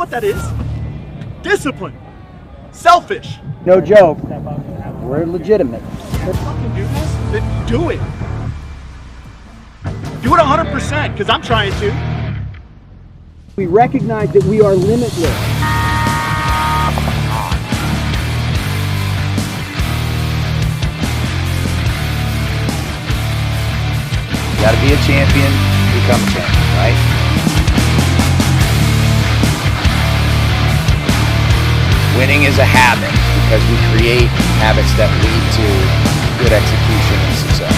what that is? Discipline. Selfish. No joke. We're legitimate. Let's fucking do this. Then do it. Do it 100%, because I'm trying to. We recognize that we are limitless. You gotta be a champion to become a champion, right? Winning is a habit because we create habits that lead to good execution and success.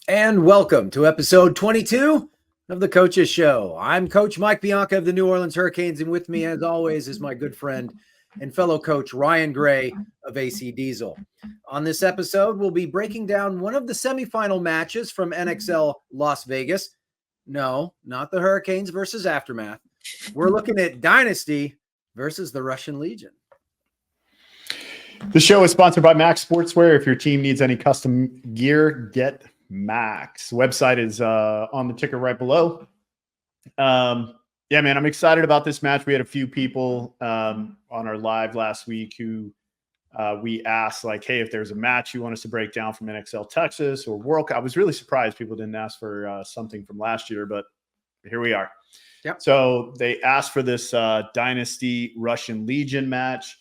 And welcome to episode 22 of the Coaches Show. I'm Coach Mike Bianca of the New Orleans Hurricanes, and with me, as always, is my good friend and fellow coach Ryan Gray of AC Diesel. On this episode, we'll be breaking down one of the semifinal matches from NXL Las Vegas. No, not the Hurricanes versus Aftermath. We're looking at Dynasty versus the Russian Legion. The show is sponsored by Max Sportswear. If your team needs any custom gear, get Max. Website is on the ticker right below. Yeah, man, I'm excited about this match. We had a few people on our live last week who we asked, like, hey, if there's a match you want us to break down from NXL Texas or World Cup. I was really surprised people didn't ask for something from last year, but here we are. Yep. So they asked for this Dynasty Russian Legion match.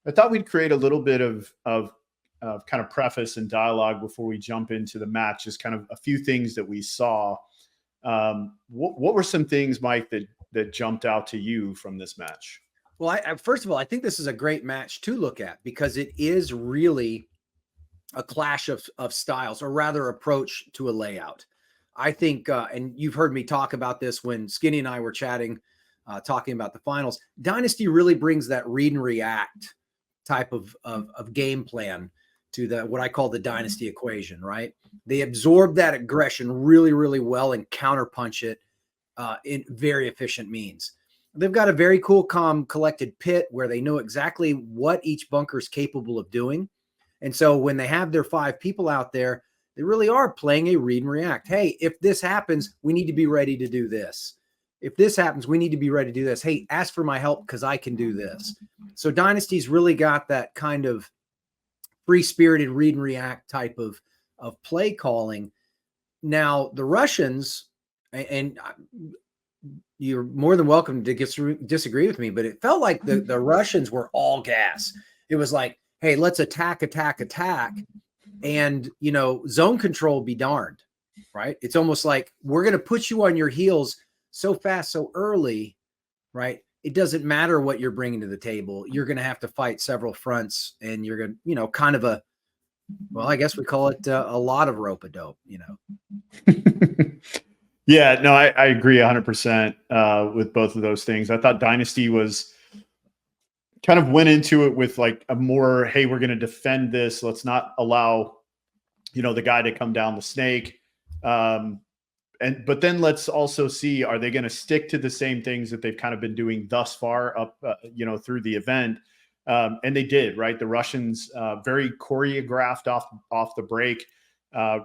I thought we'd create a little bit of kind of preface and dialogue before we jump into the match, just kind of a few things that we saw. What were some things, Mike, that jumped out to you from this match? Well, I first of all, I think this is a great match to look at because it is really a clash of styles, or rather approach to a layout. I think, and you've heard me talk about this when Skinny and I were chatting, talking about the finals. Dynasty really brings that read and react type of game plan to what I call the Dynasty equation, right? They absorb that aggression really, really well and counterpunch it in very efficient means. They've got a very cool, calm, collected pit where they know exactly what each bunker is capable of doing. And so when they have their 5 people out there, they really are playing a read and react. Hey, if this happens, we need to be ready to do this. If this happens, we need to be ready to do this. Hey, ask for my help because I can do this. So Dynasty's really got that kind of free-spirited read and react type of play calling. Now, the Russians, and you're more than welcome to disagree with me, but it felt like the Russians were all gas. It was like, hey, let's attack. And, zone control be darned, right? It's almost like we're going to put you on your heels so fast, so early, right? It doesn't matter what you're bringing to the table. You're going to have to fight several fronts, and you're going to, kind of I guess we call it a lot of rope-a-dope, Yeah, no, I agree 100% with both of those things. I thought Dynasty kind of went into it with like a more, hey, we're going to defend this. Let's not allow, the guy to come down the snake. But then let's also see, are they going to stick to the same things that they've kind of been doing thus far up, through the event? And they did, right? The Russians very choreographed off the break.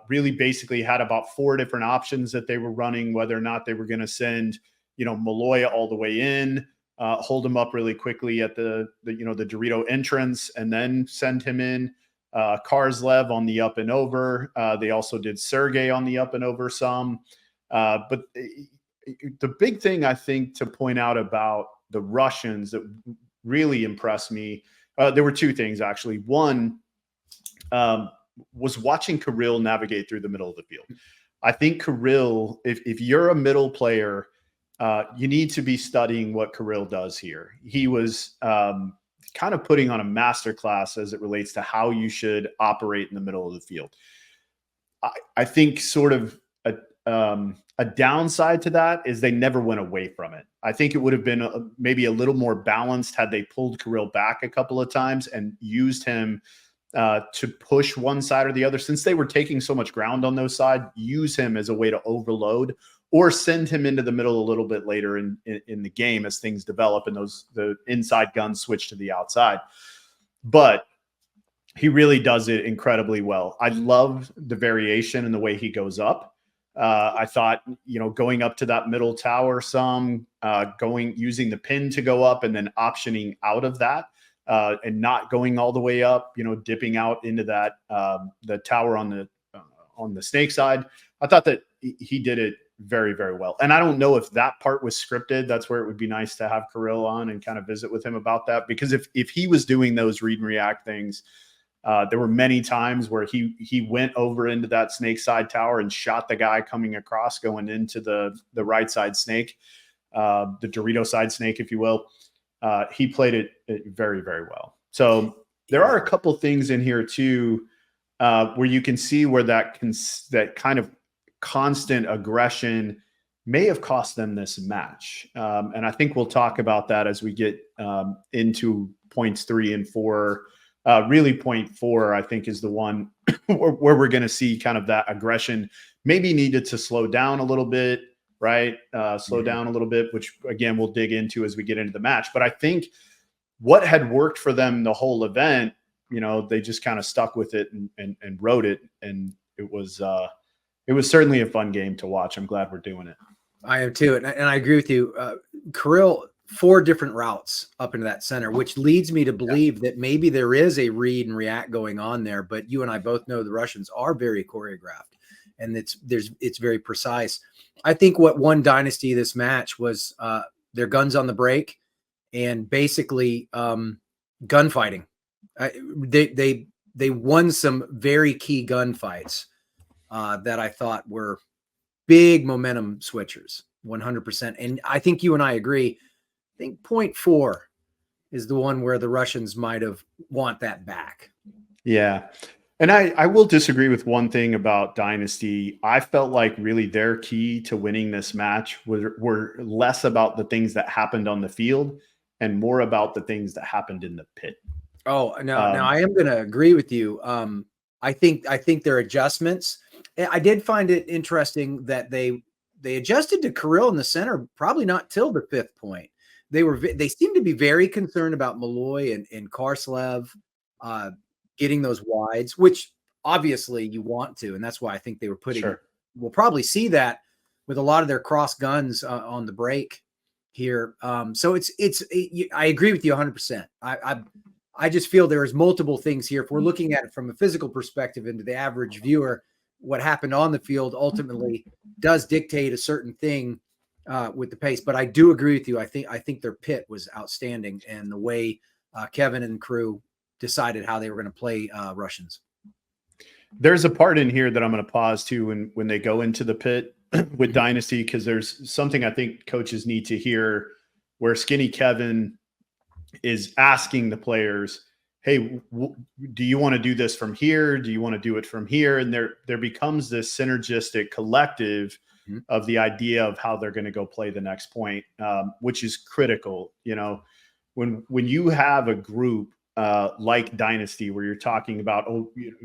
Really basically had about 4 different options that they were running, whether or not they were going to send, Maloya all the way in, hold him up really quickly at the Dorito entrance, and then send him in. Karslev on the up and over. They also did Sergey on the up and over some. But the big thing I think to point out about the Russians that really impressed me, there were 2 things actually. One, was watching Kirill navigate through the middle of the field. I think Kirill, if you're a middle player, you need to be studying what Kirill does here. He was kind of putting on a masterclass as it relates to how you should operate in the middle of the field. I think sort of a downside to that is they never went away from it. I think it would have been maybe a little more balanced had they pulled Kirill back a couple of times and used him to push one side or the other. Since they were taking so much ground on those sides, use him as a way to overload or send him into the middle a little bit later in the game as things develop and the inside guns switch to the outside. But he really does it incredibly well. I love the variation and the way he goes up. I thought, going up to that middle tower using the pin to go up and then optioning out of that and not going all the way up, dipping out into that the tower on the snake side. I thought that he did it very, very well. And I don't know if that part was scripted. That's where it would be nice to have Kirill on and kind of visit with him about that. Because if he was doing those read and react things, there were many times where he went over into that snake side tower and shot the guy coming across going into the right side snake, the Dorito side snake, if you will. He played it very, very well. So there are a couple things in here too, where you can see where that kind of constant aggression may have cost them this match. And I think we'll talk about that as we get into points 3 and 4. Really point 4, I think, is the one where we're going to see kind of that aggression maybe needed to slow down a little bit, right? Slow down a little bit, which again, we'll dig into as we get into the match. But I think what had worked for them the whole event, they just kind of stuck with it and wrote it. And it was certainly a fun game to watch. I'm glad we're doing it. I am too. And I agree with you. Kirill, 4 different routes up into that center, which leads me to believe that maybe there is a read and react going on there. But you and I both know the Russians are very choreographed and it's very precise. I think what won Dynasty this match was their guns on the break and basically gunfighting. They won some very key gunfights that I thought were big momentum switchers, 100%. And I think you and I agree. I think point 4 is the one where the Russians might have want that back. Yeah. And I will disagree with one thing about Dynasty. I felt like really their key to winning this match were less about the things that happened on the field and more about the things that happened in the pit. Oh, no, I am going to agree with you. I think their adjustments, I did find it interesting that they adjusted to Kirill in the center, probably not till the 5th point. They seemed to be very concerned about Malloy and Karslev getting those wides, which obviously you want to, and that's why I think they were putting. Sure. We'll probably see that with a lot of their cross guns on the break here. So I agree with you 100%. I just feel there is multiple things here. If we're looking at it from a physical perspective into the average viewer, what happened on the field ultimately does dictate a certain thing with the pace. But I do agree with you. I think their pit was outstanding, and the way Kevin and crew decided how they were going to play Russians. There's a part in here that I'm going to pause to when they go into the pit with Dynasty, because there's something I think coaches need to hear where Skinny Kevin is asking the players, hey, do you want to do this from here? Do you want to do it from here? And there becomes this synergistic collective of the idea of how they're going to go play the next point, which is critical. When you have a group like Dynasty, where you're talking about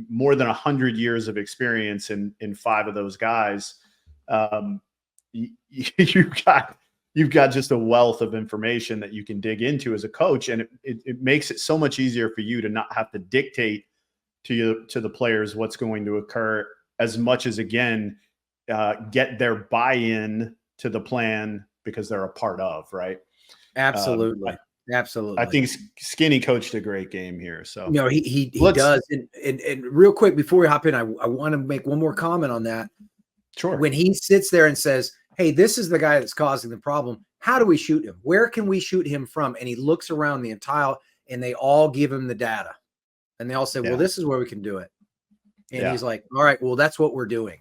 more than 100 years of experience in 5 of those guys, you've got just a wealth of information that you can dig into as a coach, and it makes it so much easier for you to not have to dictate to the players what's going to occur, as much as, again, get their buy-in to the plan because they're a part of, right? Absolutely. Absolutely. I think Skinny coached a great game here. So he does. And real quick before we hop in, I want to make one more comment on that. Sure. When he sits there and says, hey, this is the guy that's causing the problem, how do we shoot him? Where can we shoot him from? And he looks around the entire, and they all give him the data. And they all say, well, this is where we can do it. And he's like, all right, well, that's what we're doing.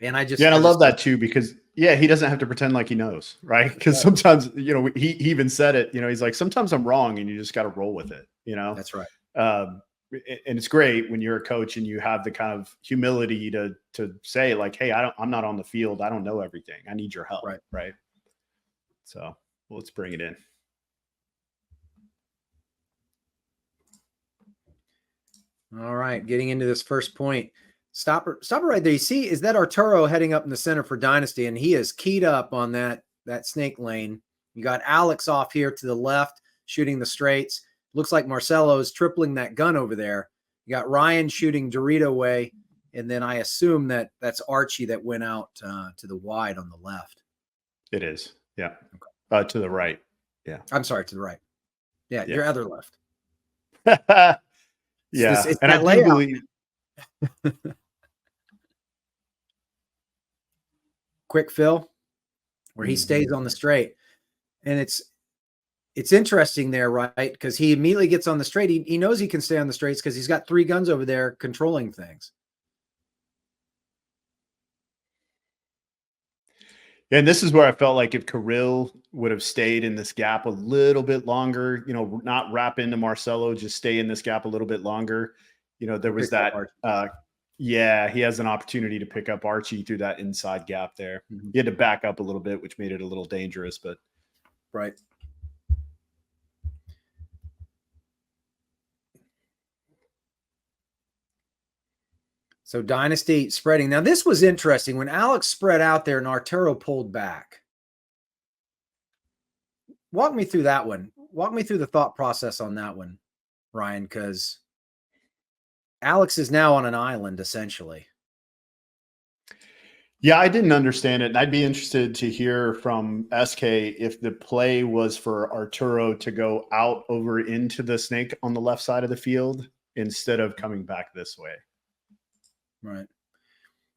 And I love that too, because he doesn't have to pretend like he knows, right? Because sometimes, he even said it, he's like, sometimes I'm wrong and you just got to roll with it, That's right. And it's great when you're a coach and you have the kind of humility to say like, hey, I'm not on the field. I don't know everything. I need your help. Right. So let's bring it in. All right. Getting into this first point. Stop it right there. You see, is that Arturo heading up in the center for Dynasty, and he is keyed up on that snake lane. You got Alex off here to the left shooting the straights. Looks like Marcelo is tripling that gun over there. You got Ryan shooting Dorito way, And then I assume that that's Archie that went out to the wide on the left. It is. Yeah. Okay. To the right. Yeah. I'm sorry, to the right. Yeah, Yeah. your other left. Yeah. It's and I that do layout. believe. Quick fill where he stays on the straight. And it's interesting there, right? Because he immediately gets on the straight. He knows he can stay on the straights because he's got 3 guns over there controlling things. And this is where I felt like if Kirill would have stayed in this gap a little bit longer, you know, not wrap into Marcelo, just stay in this gap a little bit longer. You know, there was that. Yeah, he has an opportunity to pick up Archie through that inside gap there. He had to back up a little bit, which made it a little dangerous, but. Right. So Dynasty spreading. Now, this was interesting. When Alex spread out there and Arturo pulled back. Walk me through that one. Walk me through the thought process on that one, Ryan, because Alex is now on an island, essentially. Yeah, I didn't understand it. And I'd be interested to hear from SK if the play was for Arturo to go out over into the snake on the left side of the field instead of coming back this way. Right.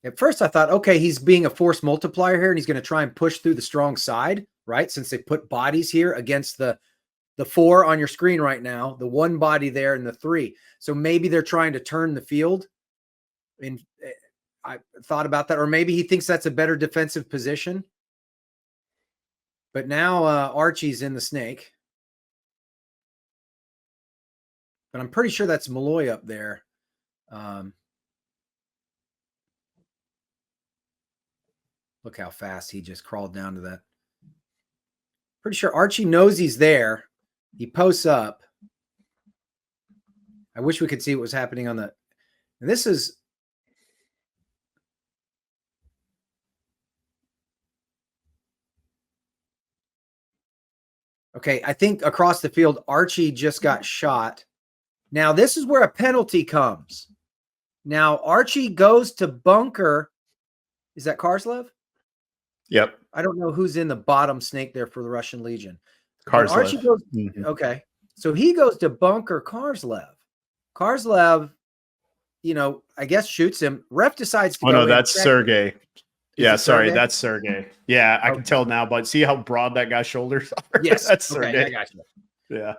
At first I thought, okay, he's being a force multiplier here and he's going to try and push through the strong side, right? Since they put bodies here against the 4 on your screen right now, the 1 body there and the 3. So maybe they're trying to turn the field. And I thought about that. Or maybe he thinks that's a better defensive position. But now Archie's in the snake. But I'm pretty sure that's Malloy up there. Look how fast he just crawled down to that. Pretty sure Archie knows he's there. He posts up. I wish we could see what was happening on the. And this is. Okay, I think across the field, Archie just got shot. Now, this is where a penalty comes. Now, Archie goes to bunker. Is that Karslev? Yep. I don't know who's in the bottom snake there for the Russian Legion. Karslev. Archie goes, okay. So he goes to bunker Karslev. Karslev, you know, I guess shoots him. Ref decides to Oh, go no, in. that's Sergey. Yeah, sorry, Sergey? that's Sergey. Yeah, I can tell now, but see how broad that guy's shoulders are? Yes. That's Sergey. Okay, I got you. Yeah.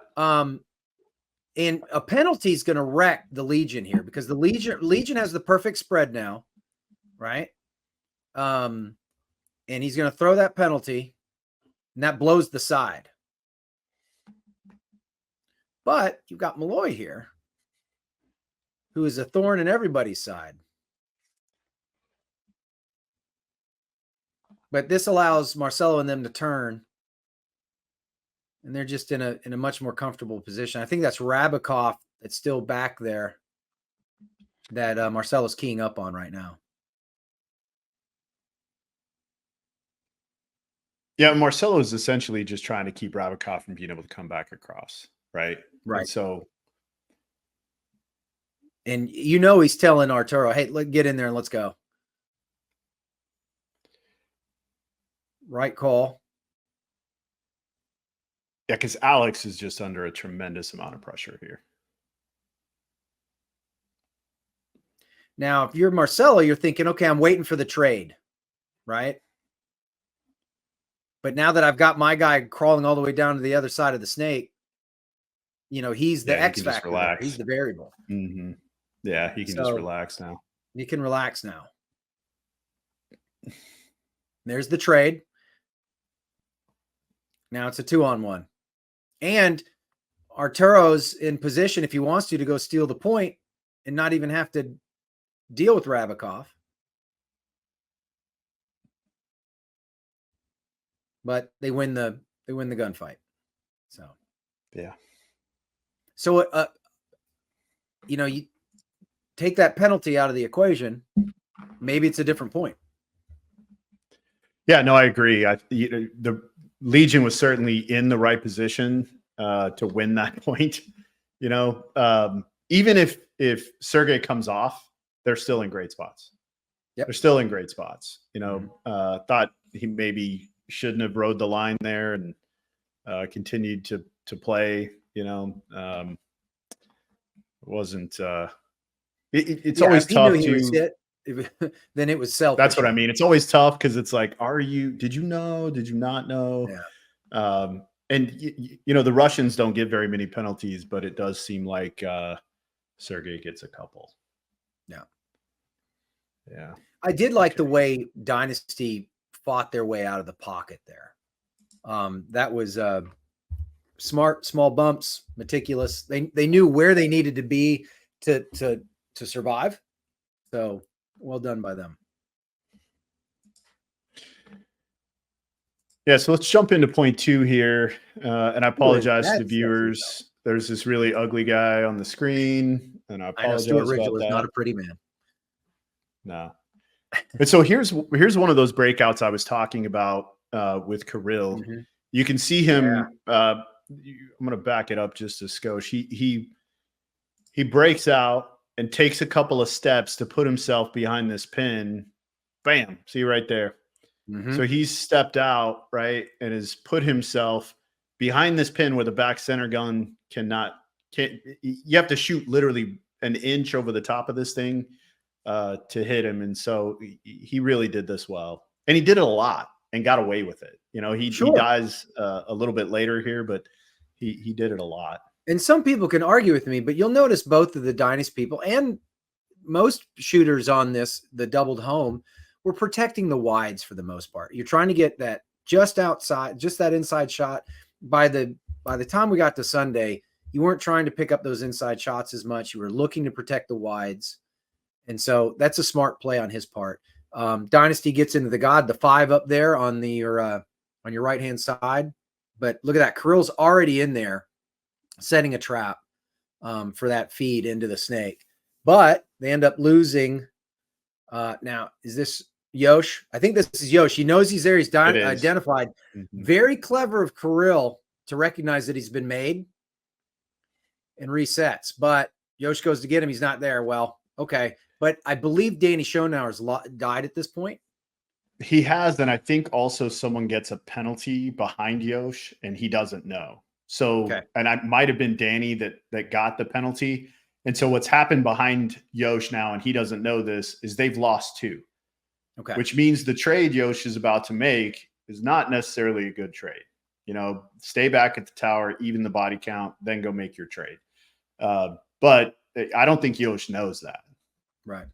And a penalty is going to wreck the Legion here because the Legion has the perfect spread now, right? And he's going to throw that penalty, and that blows the side. But you've got Malloy here, who is a thorn in everybody's side. But this allows Marcelo and them to turn, and they're just in a much more comfortable position. I think that's Rabikov that's still back there that Marcelo's keying up on right now. Yeah, Marcelo is essentially just trying to keep Rabikov from being able to come back across, right? Right. And so, and you know he's telling Arturo, "Hey, get in there and let's go." Right call. yeah, because Alex is just under a tremendous amount of pressure here. Now, if you're Marcelo, you're thinking, okay, I'm waiting for the trade, right? But now that I've got my guy crawling all the way down to the other side of the snake, you know, he's the X factor. Relax. He's the variable. Mm-hmm. Yeah, he can just relax now. He can relax now. There's the trade. Now it's a 2-on-1. And Arturo's in position, if he wants to go steal the point and not even have to deal with Rabikov. But they win the gunfight. So yeah. So you know, you take that penalty out of the equation, maybe it's a different point. Yeah, no, I agree. The Legion was certainly in the right position to win that point. You know, even if Sergey comes off, they're still in great spots. Yep. They're still in great spots. Thought he maybe shouldn't have rode the line there and continued to play. Wasn't. It's always tough to. Then it was selfish. That's what I mean. It's always tough because it's like, did you know? Did you not know? Yeah. And the Russians don't get very many penalties, but it does seem like Sergey gets a couple. Yeah. Yeah. I did like the way Dynasty fought their way out of the pocket there. That was smart, small bumps, meticulous. They knew where they needed to be to survive. So well done by them. Yeah, so let's jump into point 2 here. And I apologize to the viewers. There's this really ugly guy on the screen, and I apologize about that. Not a pretty man. No. And so here's one of those breakouts I was talking about with Kirill. Mm-hmm. You can see him. I'm going to back it up just a skosh. He breaks out and takes a couple of steps to put himself behind this pin. Bam! See right there. Mm-hmm. So he's stepped out, right, and has put himself behind this pin where the back center gun can't. You have to shoot literally an inch over the top of this thing to hit him, and so he really did this well, and he did it a lot and got away with it. He dies a little bit later here, but he did it a lot. And some people can argue with me, but you'll notice both of the Dynasty people and most shooters on the doubled home were protecting the wides for the most part. You're trying to get that just outside, just that inside shot. By the time we got to Sunday, you weren't trying to pick up those inside shots as much. You were looking to protect the wides. And so that's a smart play on his part. Dynasty gets into the 5 up there on your right-hand side. But look at that. Kirill's already in there setting a trap for that feed into the snake. But they end up losing. Now, is this Yosh? I think this is Yosh. He knows he's there. He's identified. Mm-hmm. Very clever of Kirill to recognize that he's been made and resets. But Yosh goes to get him. He's not there. Well, okay. But I believe Danny Schonauer's died at this point. He has, and I think also someone gets a penalty behind Yosh, and he doesn't know. So, and I might have been Danny that got the penalty. And so what's happened behind Yosh now, and he doesn't know this, is they've lost 2. Okay. Which means the trade Yosh is about to make is not necessarily a good trade. Stay back at the tower, even the body count, then go make your trade. But I don't think Yosh knows that. Right.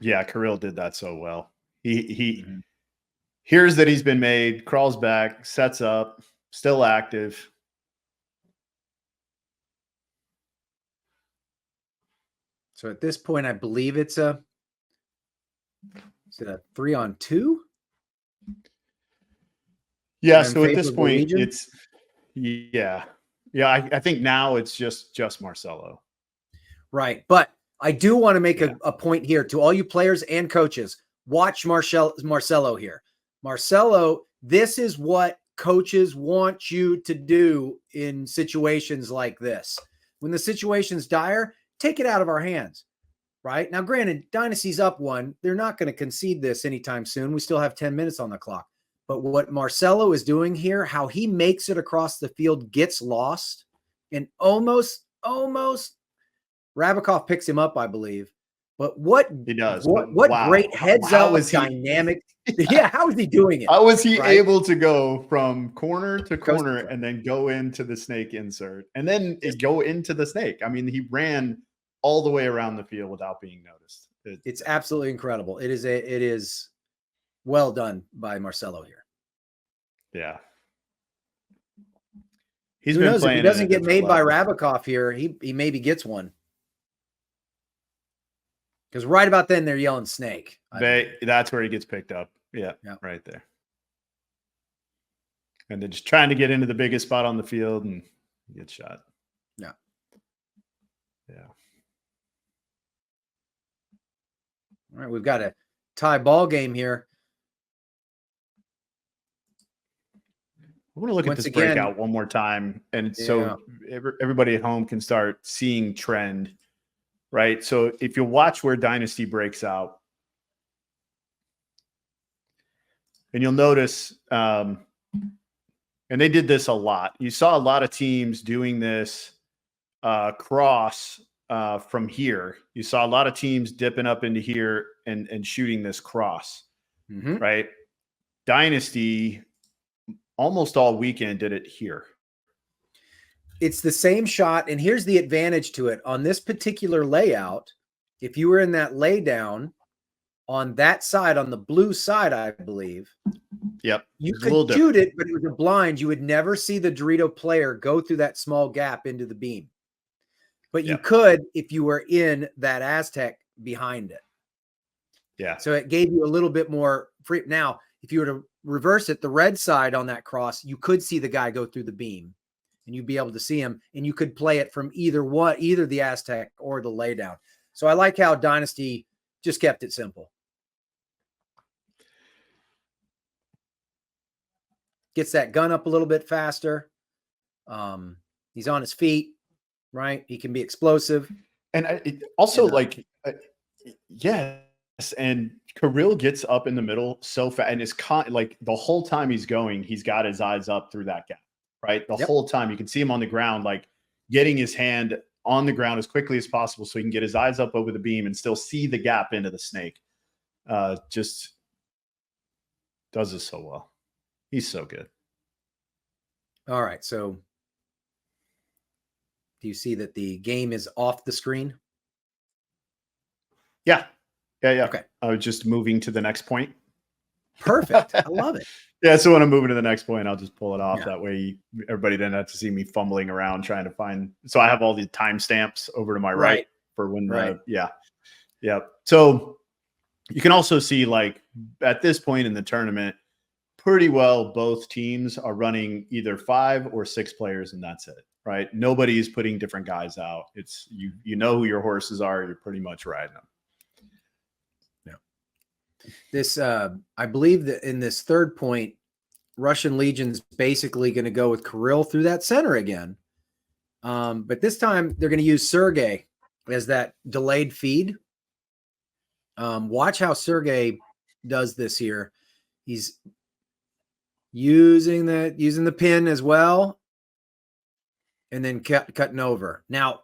Yeah, Kirill did that so well. He hears that he's been made, crawls back, sets up, still active. So at this point, I believe it's a 3-on-2? Yeah, so at this point, it's I think now it's just Marcelo. Right. But I do want to make a point here to all you players and coaches. Watch Marcelo here. Marcelo, this is what coaches want you to do in situations like this. When the situation's dire, take it out of our hands. Right? Now, granted, Dynasty's up 1. They're not going to concede this anytime soon. We still have 10 minutes on the clock. But what Marcelo is doing here, how he makes it across the field, gets lost, and almost Rabikov picks him up, I believe. But what he does? What great heads up dynamic? Yeah, how is he doing it? How was he able to go from corner to corner and then go into the snake insert and then go into the snake? I mean, he ran all the way around the field without being noticed. It's absolutely incredible. It is well done by Marcelo here. Yeah. Who knows, if he doesn't get made by Rabikov here, he maybe gets one. Because right about then they're yelling snake. That's where he gets picked up. Yeah, right there. And they're just trying to get into the biggest spot on the field and get shot. Yeah. Yeah. All right, we've got a tie ball game here. I want to look at Once this again, breakout one more time, and yeah. so everybody at home can start seeing trend, right? So if you watch where Dynasty breaks out, and you'll notice, and they did this a lot. You saw a lot of teams doing this cross from here. You saw a lot of teams dipping up into here and shooting this cross, right? Dynasty almost all weekend did it here. It's the same shot. And here's the advantage to it. On this particular layout, if you were in that lay down on that side, on the blue side, I believe. Yep. You could shoot it, but it was a blind. You would never see the Dorito player go through that small gap into the beam. But you could if you were in that Aztec behind it. Yeah. So it gave you a little bit more free. Now, if you were to reverse it, the red side on that cross, you could see the guy go through the beam and you'd be able to see him, and you could play it from either the Aztec or the laydown. So I like how Dynasty just kept it simple. Gets that gun up a little bit faster. He's on his feet, right? He can be explosive. And yes. And Kirill gets up in the middle so fast, and it's like the whole time he's going, he's got his eyes up through that gap, right? The whole time you can see him on the ground, like getting his hand on the ground as quickly as possible so he can get his eyes up over the beam and still see the gap into the snake. Just does this so well. He's so good. All right. So do you see that the game is off the screen? Yeah. Okay. I was just moving to the next point. Perfect. I love it. Yeah. So when I'm moving to the next point, I'll just pull it off. Yeah. That way everybody didn't have to see me fumbling around trying to find. So I have all the timestamps over to my right for when yeah. So you can also see, like, at this point in the tournament, pretty well both teams are running either 5 or 6 players, and that's it, right? Nobody's putting different guys out. It's you know who your horses are. You're pretty much riding them. This, I believe that in this third point, Russian Legion's basically going to go with Kirill through that center again. But this time they're going to use Sergey as that delayed feed. Watch how Sergey does this here. He's using the pin as well, and then cutting over. Now,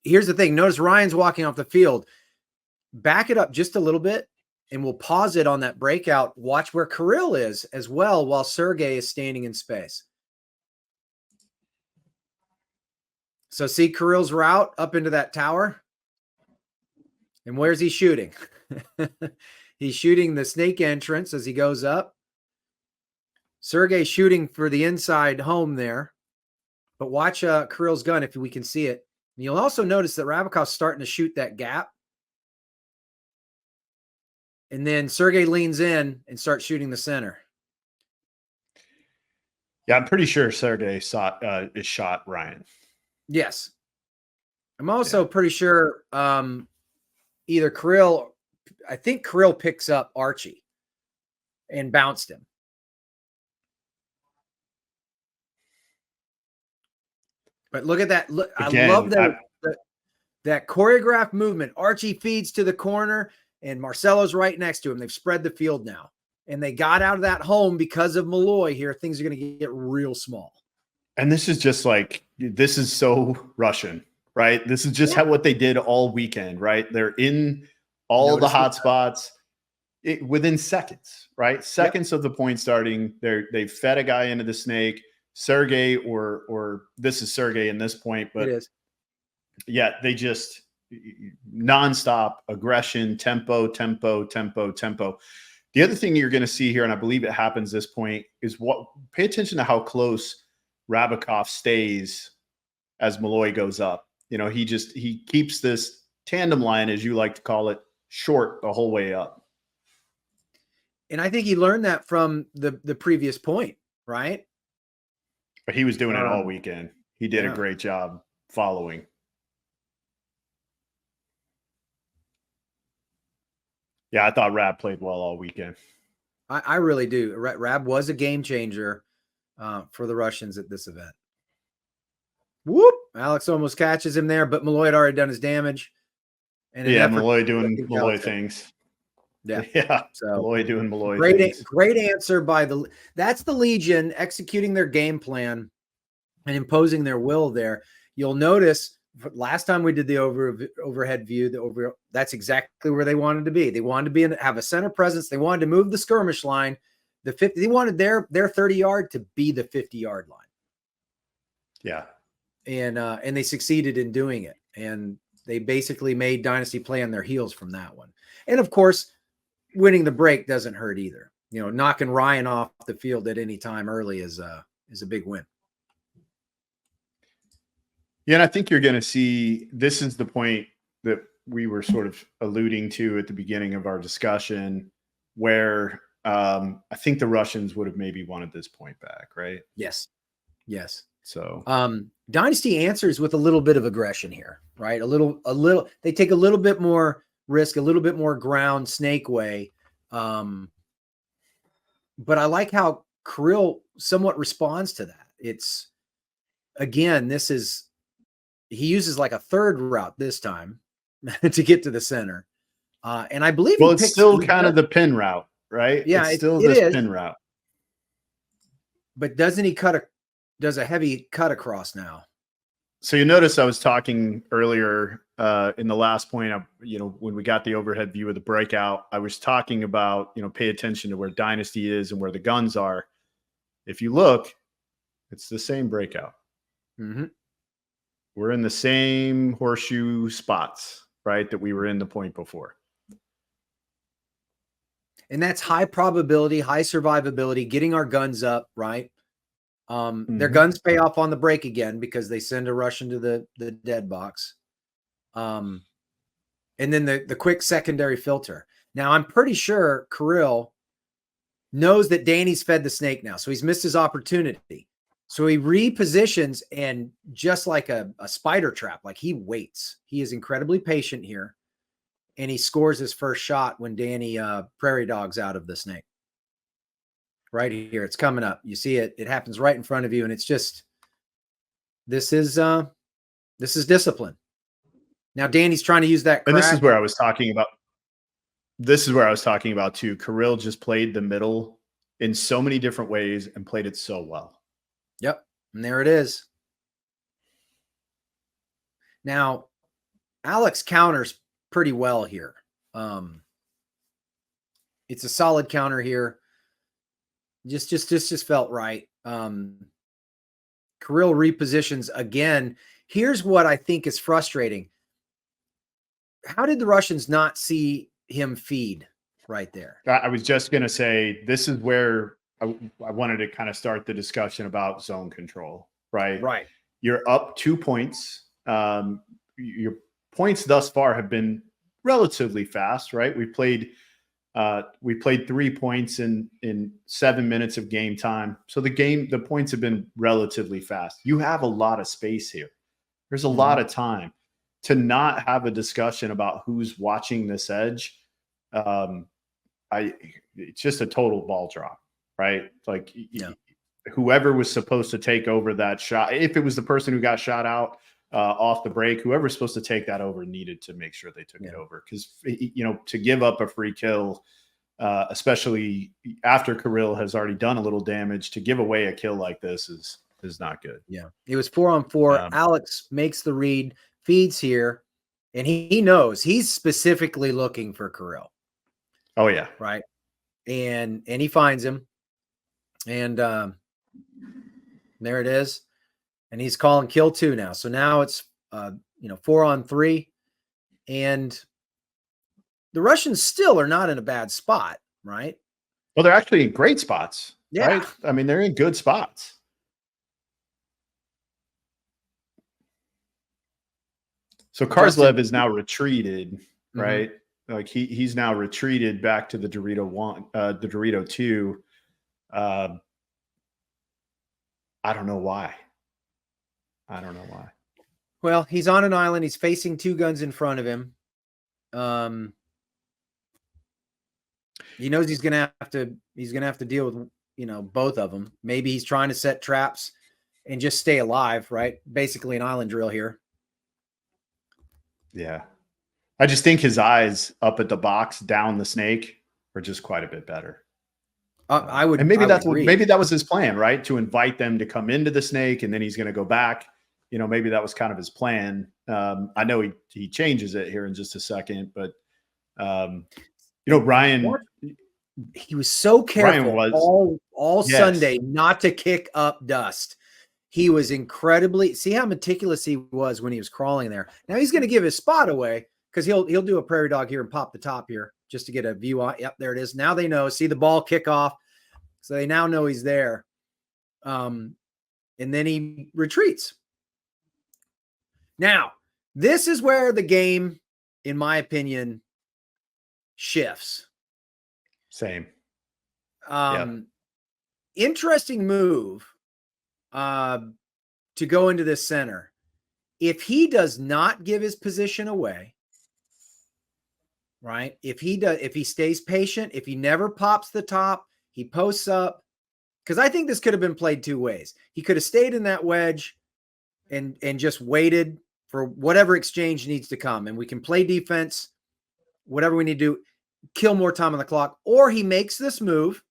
here's the thing. Notice Ryan's walking off the field. Back it up just a little bit, and we'll pause it on that breakout. Watch where Kirill is as well while Sergey is standing in space. So see Kirill's route up into that tower? And where's he shooting? He's shooting the snake entrance as he goes up. Sergey shooting for the inside home there. But watch Kirill's gun if we can see it. And you'll also notice that Rabakov's starting to shoot that gap. And then Sergey leans in and starts shooting the center. Yeah, I'm pretty sure Sergey is shot Ryan. Yes. I'm also pretty sure either Kirill, I think Kirill picks up Archie and bounced him. But look at that. Look, again, I love that choreographed movement. Archie feeds to the corner, and Marcelo's right next to him. They've spread the field now. And they got out of that home because of Malloy here. Things are going to get real small. And this is just like, this is so Russian, right? This is just what they did all weekend, right? They're in all the hot spots within seconds, right? Seconds of the point starting. They fed a guy into the snake. Sergey or this is Sergey in this point, but it is. Yeah, they just nonstop aggression, tempo. The other thing you're going to see here, and I believe it happens this point, is pay attention to how close Rabakov stays as Malloy goes up. You know, he keeps this tandem line, as you like to call it, short the whole way up. And I think he learned that from the previous point, right? But he was doing it all weekend. He did a great job following. Yeah, I thought Rab played well all weekend. I really do. Rab was a game changer. for the Russians at this event. Whoop! Alex almost catches him there, but Malloy had already done his damage. And Yeah, Malloy doing Malloy things. Yeah. Yeah. So Malloy doing Malloy things. things. Great answer by that's the Legion executing their game plan and imposing their will there. You'll notice last time we did the overhead view, that's exactly where they wanted to be. They wanted to have a center presence. They wanted to move the skirmish line. They wanted their 30-yard to be the 50-yard line. Yeah. And they succeeded in doing it. And they basically made Dynasty play on their heels from that one. And of course, winning the break doesn't hurt either. Knocking Ryan off the field at any time early is a big win. Yeah, and I think you're going to see, this is the point that we were sort of alluding to at the beginning of our discussion, where I think the Russians would have maybe wanted this point back, right? Yes. So Dynasty answers with a little bit of aggression here, right? A little. They take a little bit more risk, a little bit more ground snake way. But I like how Kirill somewhat responds to that. It's again, he uses like a third route this time to get to the center. And I believe it's still kind of the pin route, right? Yeah, it's still this pin route. But doesn't he does a heavy cut across now? So you notice I was talking earlier in the last point, when we got the overhead view of the breakout, I was talking about, pay attention to where Dynasty is and where the guns are. If you look, it's the same breakout. Mm-hmm. We're in the same horseshoe spots, right, that we were in the point before. And that's high probability, high survivability, getting our guns up, right? Their guns pay off on the break again because they send a Russian to the dead box. And then the quick secondary filter. Now, I'm pretty sure Kirill knows that Danny's fed the snake now, so he's missed his opportunity. So he repositions, and just like a spider trap, like he waits. He is incredibly patient here, and he scores his first shot when Danny prairie dogs out of the snake. Right here, it's coming up. You see it. It happens right in front of you, and it's just this is discipline. Now Danny's trying to use that. And this is where I was talking about. This is where I was talking about too. Kirill just played the middle in so many different ways and played it so well. Yep. And there it is. Now, Alex counters pretty well here. It's a solid counter here. Just felt right. Kirill repositions again. Here's what I think is frustrating. How did the Russians not see him feed right there? I was just going to say, this is where I wanted to kind of start the discussion about zone control, right? Right. You're up 2 points. Your points thus far have been relatively fast, right? We played 3 points in 7 minutes of game time. So the points have been relatively fast. You have a lot of space here. There's a lot of time to not have a discussion about who's watching this edge. It's just a total ball drop, right? Like whoever was supposed to take over that shot, if it was the person who got shot out off the break, whoever was supposed to take that over needed to make sure they took it over. Because, to give up a free kill, especially after Kirill has already done a little damage, to give away a kill like this is not good. Yeah. It was 4-on-4. Alex makes the read, feeds here, and he knows he's specifically looking for Kirill. Oh yeah. Right. And he finds him, and there it is. And he's calling kill 2 now. So now it's 4-on-3, and the Russians still are not in a bad spot, right? Well, they're actually in great spots. Yeah. Right? I mean, they're in good spots. So Karslev is now retreated, right? Like he's now retreated back to the Dorito 2. I don't know why. Well, he's on an island. He's facing 2 guns in front of him. He knows he's gonna have to deal with you know, both of them. Maybe he's trying to set traps and just stay alive, right? Basically an island drill here. Yeah. I just think his eyes up at the box down the snake are just quite a bit better. I would, and maybe that's what, agree. maybe that was his plan, right? To invite them to come into the snake, and then he's going to go back. You know, maybe that was kind of his plan. I know he changes it here in just a second, but you know, Ryan, he was so careful all yes. Sunday not to kick up dust. He was incredibly, see how meticulous he was when he was crawling there. Now he's going to give his spot away because he'll do a prairie dog here and pop the top here just to get a view on. Yep, there it is. Now they know. See the ball kick off. So they now know he's there. And then he retreats. Now, this is where the game, in my opinion, shifts. Same. Interesting move to go into this center. If he does not give his position away, right? If he stays patient, if he never pops the top, he posts up, because I think this could have been played two ways. He could have stayed in that wedge and just waited for whatever exchange needs to come, and we can play defense, whatever we need to do, kill more time on the clock. Or he makes this move,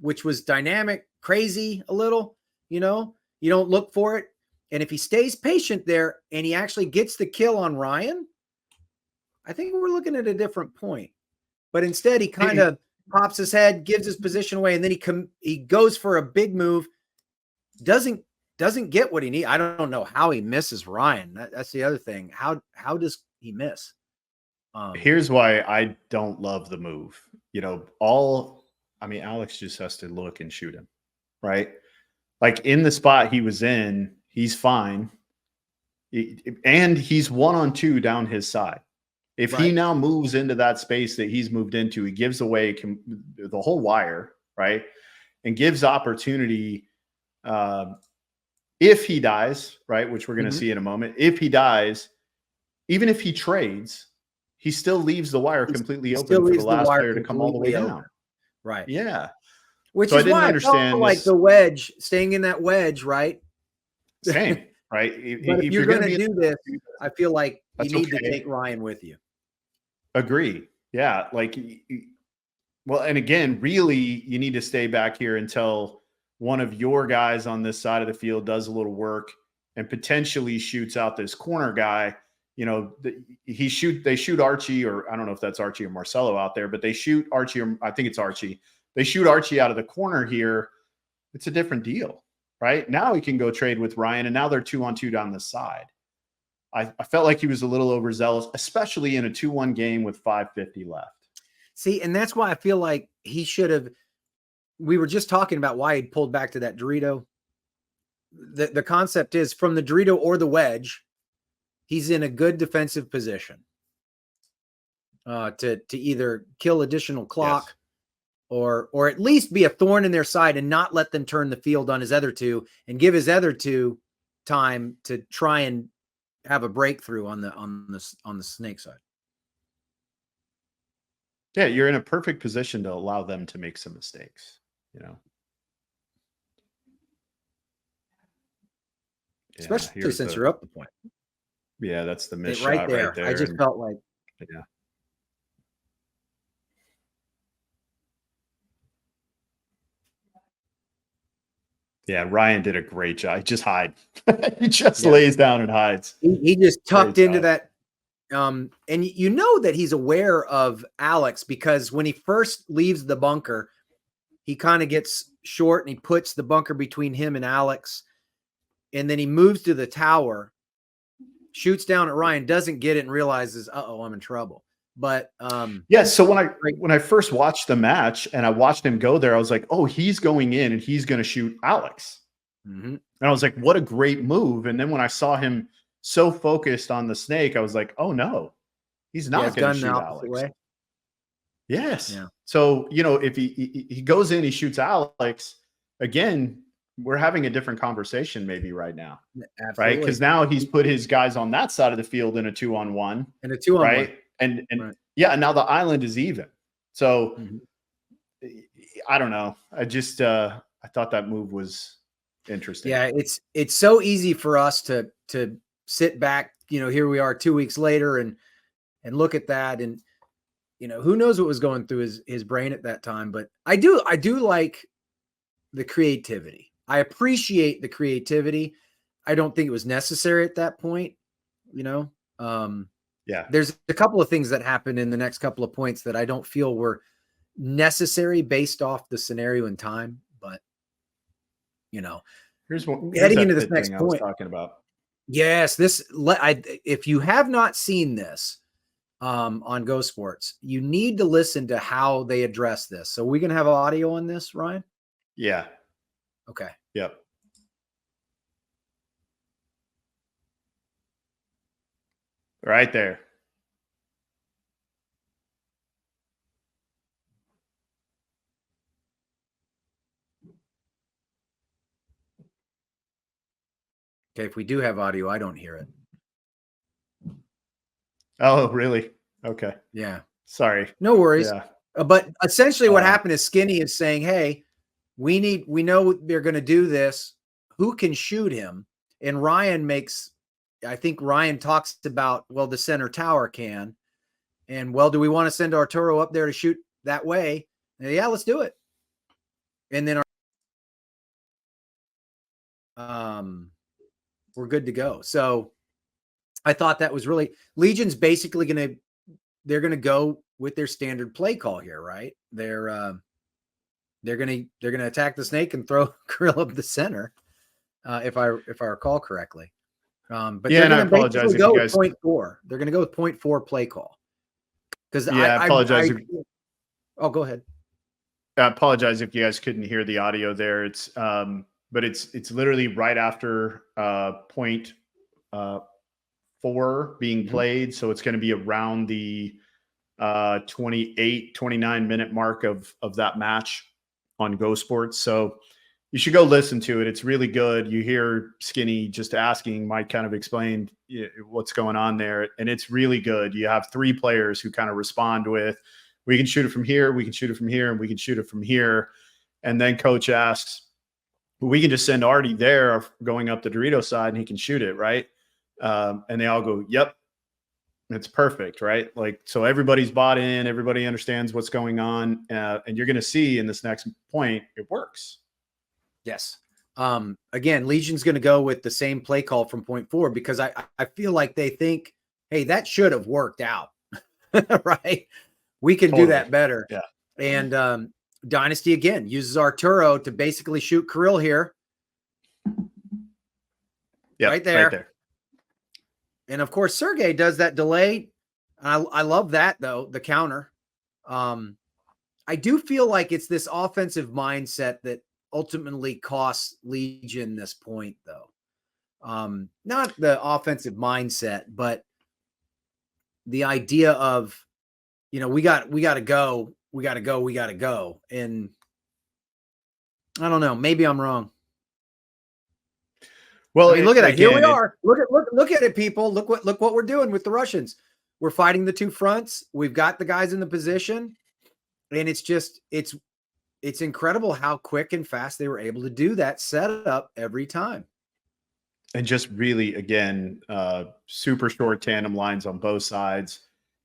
which was dynamic, crazy a little, you know, you don't look for it. And if he stays patient there and he actually gets the kill on Ryan, I think we're looking at a different point. But instead, he kind of pops his head, gives his position away, and then he goes for a big move. Doesn't get what he needs. I don't know how he misses Ryan. That's the other thing. How does he miss? Here's why I don't love the move. You know, Alex just has to look and shoot him, right? Like in the spot he was in, he's fine. And he's 1-on-2 down his side. If he now moves into that space that he's moved into, he gives away the whole wire, right? And gives opportunity if he dies, right? Which we're going to see in a moment. If he dies, even if he trades, he still leaves the wire completely open for the last player to come all the way down. Right. Yeah. Which is why I felt like the wedge, staying in that wedge, right? Same, right? But if you're going to do this, I feel like you need to take Ryan with you. Agree. Yeah. Like, well, and again, really, you need to stay back here until one of your guys on this side of the field does a little work and potentially shoots out this corner guy. You know, they shoot Archie, or I don't know if that's Archie or Marcelo out there, but they shoot Archie, or I think it's Archie. They shoot Archie out of the corner here. It's a different deal, right? Now he can go trade with Ryan, and now they're 2-on-2 down the side. I felt like he was a little overzealous, especially in a 2-1 game with 5:50 left. See, and that's why I feel like he should have. We were just talking about why he pulled back to that Dorito. The concept is from the Dorito or the wedge, he's in a good defensive position to either kill additional clock or at least be a thorn in their side and not let them turn the field on his other two and give his other two time to try and have a breakthrough on the snake side. Yeah, you're in a perfect position to allow them to make some mistakes, you know. Yeah, especially since you're up the point. Yeah, that's the miss right shot there. right there. I just felt like, yeah. Yeah, Ryan did a great job. He just hide. He just lays down and hides. He just tucked into that. And you know that he's aware of Alex because when he first leaves the bunker, he kind of gets short and he puts the bunker between him and Alex. And then he moves to the tower, shoots down at Ryan, doesn't get it, and realizes, uh-oh, I'm in trouble. But yeah, so when I first watched the match and I watched him go there, I was like, oh, he's going in and he's going to shoot Alex. And I was like, what a great move. And then when I saw him so focused on the snake, I was like, oh no, he's not going to shoot Alex. Yes. Yeah. So, you know, if he goes in, he shoots Alex again, we're having a different conversation maybe right now. Absolutely. Right? Because now he's put his guys on that side of the field in a 2-on-1. And a 2-on-1. Right. And yeah, now the island is even. So I don't know. I just I thought that move was interesting. Yeah, it's so easy for us to sit back, here we are 2 weeks later and look at that, and who knows what was going through his brain at that time. But I do like the creativity. I appreciate the creativity. I don't think it was necessary at that point, Yeah. There's a couple of things that happened in the next couple of points that I don't feel were necessary based off the scenario and time, but Here's heading that into this pit next thing I was point. talking about. Yes, if you have not seen this on Go Sports, you need to listen to how they address this. So we're going to have audio on this, Ryan? Yeah. Okay. Yep. Right there. Okay, if we do have audio, I don't hear it. Oh, really? Okay. Yeah. Sorry. No worries. Yeah. But essentially what happened is Skinny is saying, hey, we know they're going to do this. Who can shoot him? And I think Ryan talks about, well, the center tower can. And, well, do we want to send Arturo up there to shoot that way? And, yeah, let's do it. And then we're good to go. So I thought that was really – Legion's basically they're going to go with their standard play call here, right? They're going to attack the snake and throw Krill up the center, if I recall correctly. But yeah, they're and I going to apologize basically if go you with guys. 0.4. They're going to go with 0.4 play call. Because I apologize. Oh, go ahead. I apologize if you guys couldn't hear the audio there. It's but it's literally right after point 4 being played, so it's going to be around the 29 minute mark of that match on Go Sports. So you should go listen to it. It's really good. You hear Skinny just asking, Mike kind of explained what's going on there, and it's really good. You have 3 players who kind of respond with, we can shoot it from here, we can shoot it from here, and we can shoot it from here. And then coach asks, we can just send Artie there going up the Dorito side and he can shoot it, right? And they all go, yep, it's perfect, right? Like, so everybody's bought in, everybody understands what's going on, and you're going to see in this next point, it works. Yes. Again, Legion's going to go with the same play call from 0.4 because I feel like they think, hey, that should have worked out, right? We can do that better. Yeah. And Dynasty, again, uses Arturo to basically shoot Kirill here. Yeah, right there. Right there. And, of course, Sergey does that delay. I love that, though, the counter. I do feel like it's this offensive mindset that ultimately costs Legion this point, though. Not the offensive mindset, but the idea of, we got to go. And I don't know, maybe I'm wrong. Well, I mean, look at that. Here we are. Look at it, people. Look what we're doing with the Russians. We're fighting the 2 fronts. We've got the guys in the position, and it's incredible how quick and fast they were able to do that setup every time. And just really, again, super short tandem lines on both sides.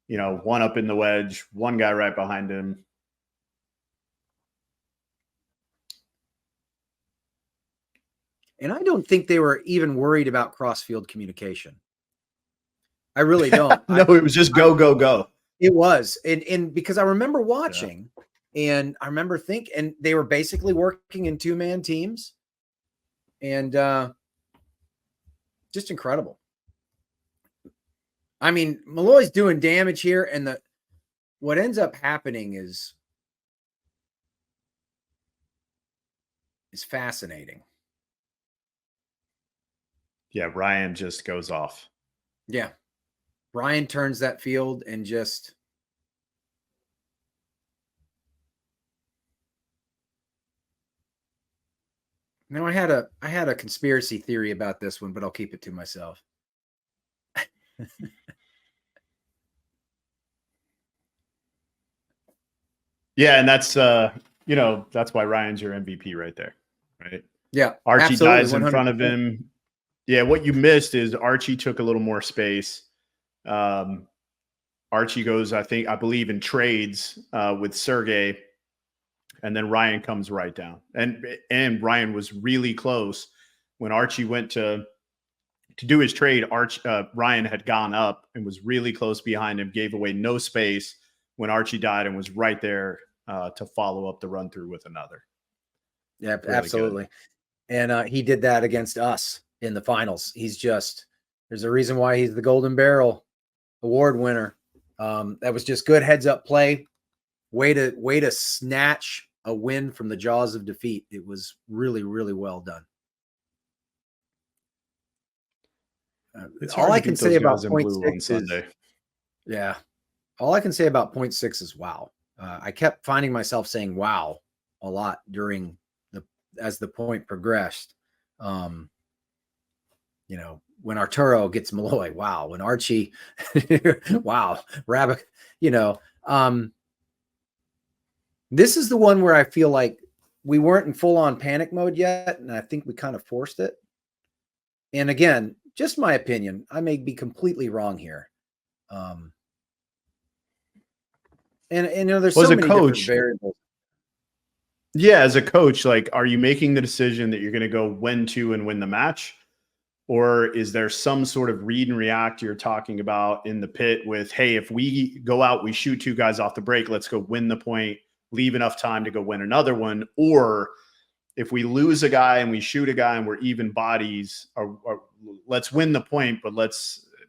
One up in the wedge, one guy right behind him. And I don't think they were even worried about cross-field communication. I really don't. No, it was just go, go, go. It was. And because I remember watching and I remember thinking, and they were basically working in 2-man teams and just incredible. I mean, Malloy's doing damage here, and what ends up happening is fascinating. Yeah, Ryan just goes off. Yeah. Ryan turns that field and just I had a conspiracy theory about this one, but I'll keep it to myself. Yeah, and that's you know, that's why Ryan's your MVP right there, right? Yeah, Archie absolutely, dives in front of 100%. him. Yeah, what you missed is Archie took a little more space. Archie goes, I believe, in trades with Sergey, and then Ryan comes right down. And Ryan was really close when Archie went to do his trade. Ryan had gone up and was really close behind him, gave away no space when Archie died, and was right there to follow up the run through with another. Yeah, Really absolutely. good. And he did that against us in the finals. There's a reason why he's the Golden Barrel Award winner. That was just good heads up play. Way to snatch a win from the jaws of defeat. It was really, really well done. All I can say about point six is, yeah, all I can say about point six is wow. I kept finding myself saying wow a lot as the point progressed. You know, when Arturo gets Malloy, wow. When Archie, wow. Rabbit, you know, this is the one where I feel like we weren't in full on panic mode yet. And I think we kind of forced it. And again, just my opinion, I may be completely wrong here. And you know, there's so many different variables. Yeah, as a coach, like, are you making the decision that you're going to go when to and win the match? Or is there some sort of read and react you're talking about in the pit with, hey, if we go out, we shoot two guys off the break, let's go win the point, leave enough time to go win another one? Or if we lose a guy and we shoot a guy and we're even bodies, or let's win the point, but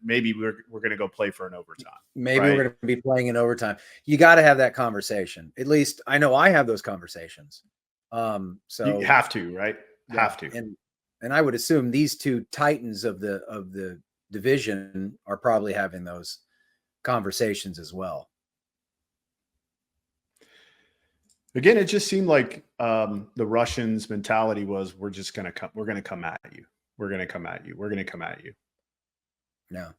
maybe we're going to go play for an overtime. Maybe we're going to be playing in overtime. You got to have that conversation. At least I know I have those conversations. So you have to, right? Yeah, have to. And I would assume these two titans of the division are probably having those conversations as well. Again, it just seemed like the Russians' mentality was, we're going to come at you. We're going to come at you. We're going to come at you. No,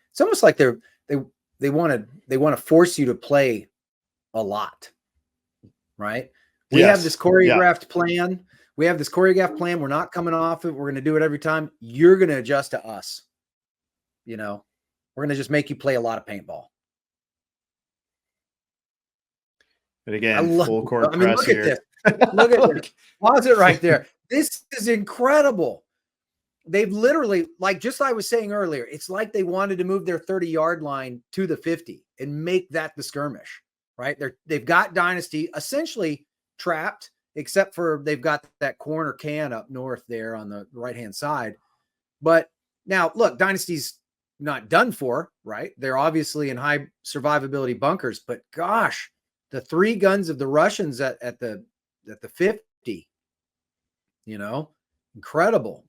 it's almost like they want to force you to play a lot, right? We have this choreographed plan. We have this choreographed plan. We're not coming off it. We're going to do it every time. You're going to adjust to us. You know, we're going to just make you play a lot of paintball. But again, full court press look here. At this. Look at this. Pause it right there. This is incredible. They've literally, like just I was saying earlier, it's like they wanted to move their 30-yard line to the 50 and make that the skirmish, right? They've got Dynasty essentially trapped, except for they've got that corner can up north there on the right-hand side. But now, look, Dynasty's not done for, right? They're obviously in high survivability bunkers, but gosh, the three guns of the Russians at the 50, you know, incredible.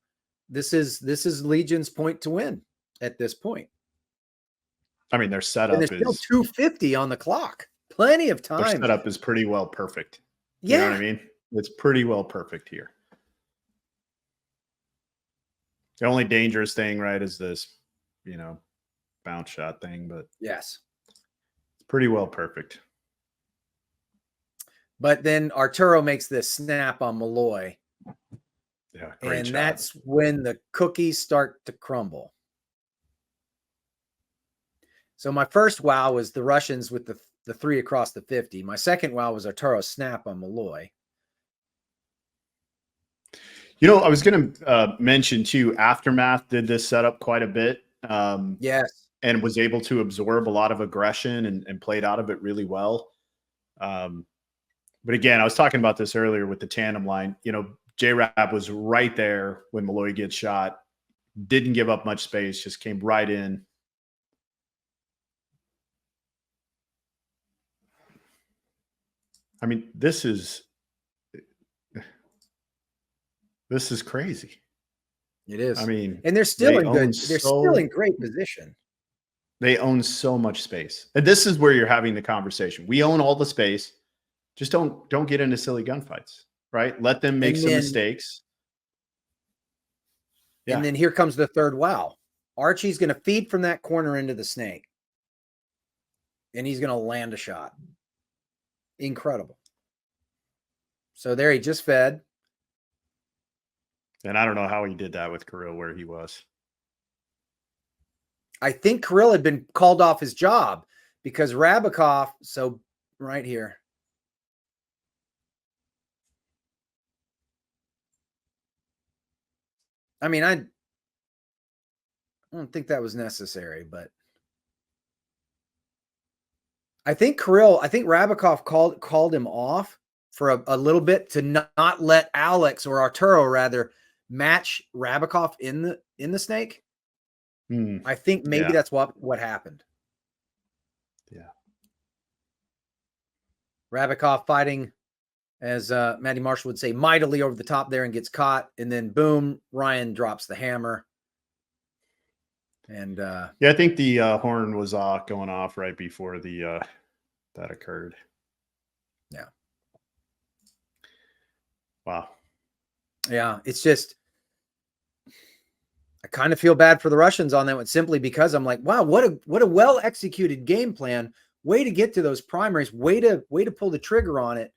This is Legion's point to win at this point. I mean, their setup is still 250 on the clock. Plenty of time. Their setup is pretty well perfect. Yeah. You know what I mean? It's pretty well perfect here. The only dangerous thing, right, is this, you know, bounce shot thing, but yes, it's pretty well perfect. But then Arturo makes this snap on Malloy. Yeah, great shot. That's when the cookies start to crumble. So my first wow was the Russians with the three across the 50. My second wow was Arturo's snap on Malloy. You know, I was going to mention too, Aftermath did this setup quite a bit. Yes. And was able to absorb a lot of aggression and played out of it really well. But again, I was talking about this earlier with the tandem line. You know, J-Rab was right there when Malloy gets shot. Didn't give up much space, just came right in. I mean, this is crazy. It is. I mean, and they're still in great position. They own so much space. And this is where you're having the conversation. We own all the space. Just don't get into silly gunfights, right? Let them make some mistakes. Yeah. And then here comes the third wow. Archie's going to feed from that corner into the snake. And he's going to land a shot. Incredible. So there he just fed. And I don't know how he did that with Kirill where he was. I think Kirill had been called off his job because Rabakov, so right here. I mean, I don't think that was necessary, but I think Rabakov called him off for a little bit to not let Alex, or Arturo rather, match Rabakov in the snake. I think maybe that's what happened. Yeah. Rabakov fighting, as Matty Marshall would say, mightily over the top there and gets caught. And then boom, Ryan drops the hammer. And yeah, I think the horn was going off right before the that occurred. Yeah. Wow. Yeah, it's just, I kind of feel bad for the Russians on that one, simply because I'm like, wow, what a well executed game plan. Way to get to those primaries. Way to pull the trigger on it.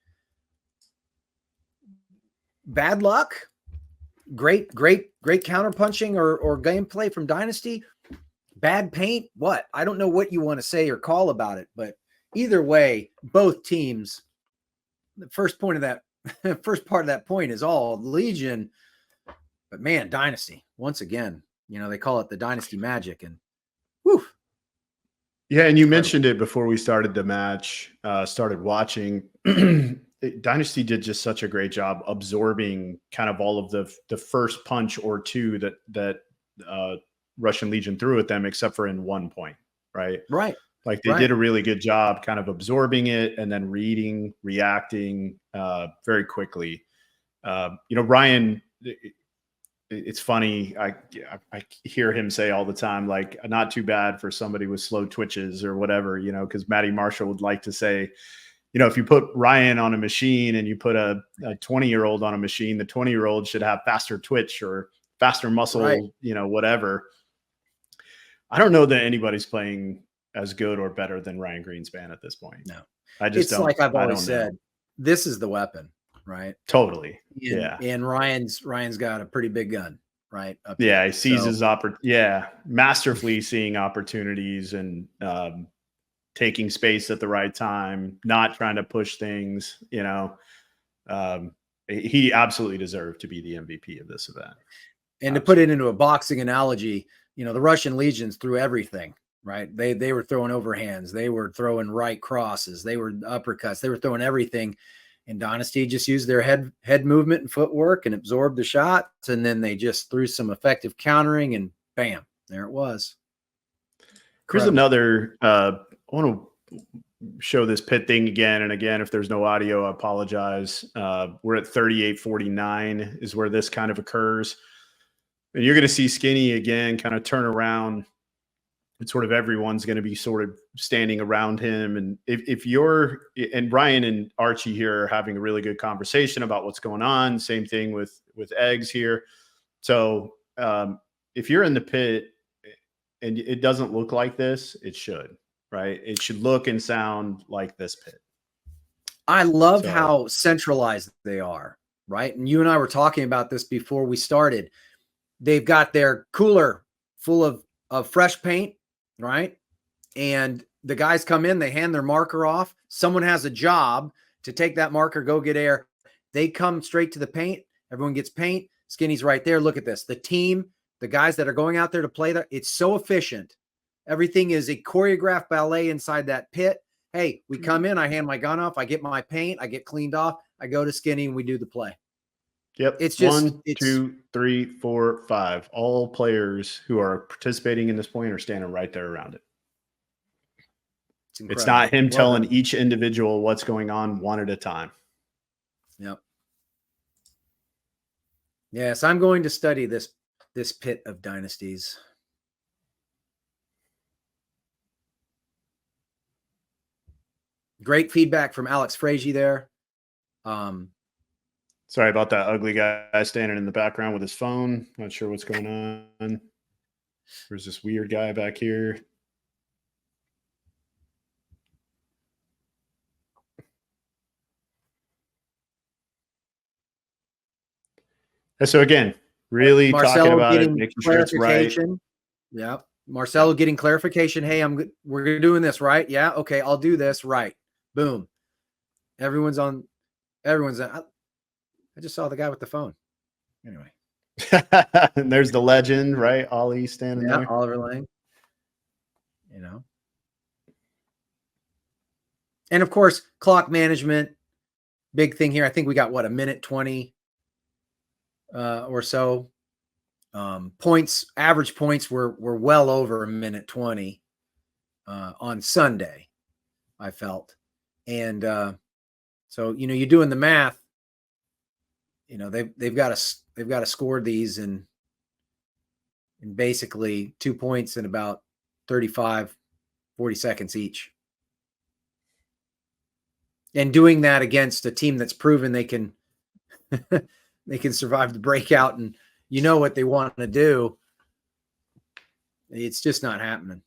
Bad luck. Great counter punching or gameplay from Dynasty. Bad paint. What? I don't know what you want to say or call about it, but either way, both teams. The first part of that point is all Legion, but man, Dynasty once again. You know, they call it the Dynasty magic, and whew. Yeah, and you mentioned it before we started the match, started watching. Dynasty did just such a great job absorbing kind of all of the first punch or two that Russian Legion threw at them, except for in one point, right? Right. Like they did a really good job kind of absorbing it and then reacting very quickly. You know, Ryan, it's funny. I hear him say all the time, like, not too bad for somebody with slow twitches or whatever, you know, because Matty Marshall would like to say, you know, if you put Ryan on a machine and you put a 20-year-old on a machine, the 20-year-old should have faster twitch or faster muscle, you know, whatever. I don't know that anybody's playing as good or better than Ryan Greenspan at this point. No, I just it's don't. like I've always said, this is the weapon, right? Totally. And Ryan's got a pretty big gun, right? Yeah, he sees his masterfully seeing opportunities and taking space at the right time, not trying to push things, you know. He absolutely deserved to be the MVP of this event. And to put it into a boxing analogy, you know, the Russian Legions threw everything, right? They were throwing overhands, they were throwing right crosses, they were uppercuts, they were throwing everything. And Dynasty just used their head movement and footwork and absorbed the shots, and then they just threw some effective countering, and bam, there it was. Here's another. I want to show this pit thing again and again. If there's no audio, I apologize. We're at 38:49 is where this kind of occurs. And you're going to see Skinny again kind of turn around. And sort of everyone's going to be sort of standing around him. And if you're, and Ryan and Archie here are having a really good conversation about what's going on. Same thing with Eggs here. So if you're in the pit and it doesn't look like this, it should, right? It should look and sound like this pit. I love how centralized they are, right? And you and I were talking about this before we started. They've got their cooler full of fresh paint, right? And the guys come in, they hand their marker off. Someone has a job to take that marker, go get air. They come straight to the paint. Everyone gets paint. Skinny's right there. Look at this. The team, the guys that are going out there to play there, it's so efficient. Everything is a choreographed ballet inside that pit. Hey, we come in, I hand my gun off, I get my paint, I get cleaned off, I go to Skinny, and we do the play. Yep. It's just 1, 2, 3, 4, 5. All players who are participating in this point are standing right there around it. It's not him telling each individual what's going on one at a time. Yep. Yes, I'm going to study this pit of dynasties. Great feedback from Alex Frazier there. Sorry about that ugly guy standing in the background with his phone. Not sure what's going on. There's this weird guy back here. And so again, really talking Marcelo about it, getting making sure it's right. clarification. Yeah. Marcelo getting clarification. Hey, we're doing this, right? Yeah. Okay. I'll do this. Right. Boom. Everyone's on. I just saw the guy with the phone. Anyway. And there's the legend, right? Ollie standing Yeah. there. Oliver Lane. And of course, clock management, big thing here. I think we got what, a minute 20 or so. Points, average points were well over a minute 20 on Sunday, I felt. And so, you're doing the math. They've got to score these in basically 2 points in about 35, 40 seconds each. And doing that against a team that's proven they can they can survive the breakout, and what they want to do, it's just not happening.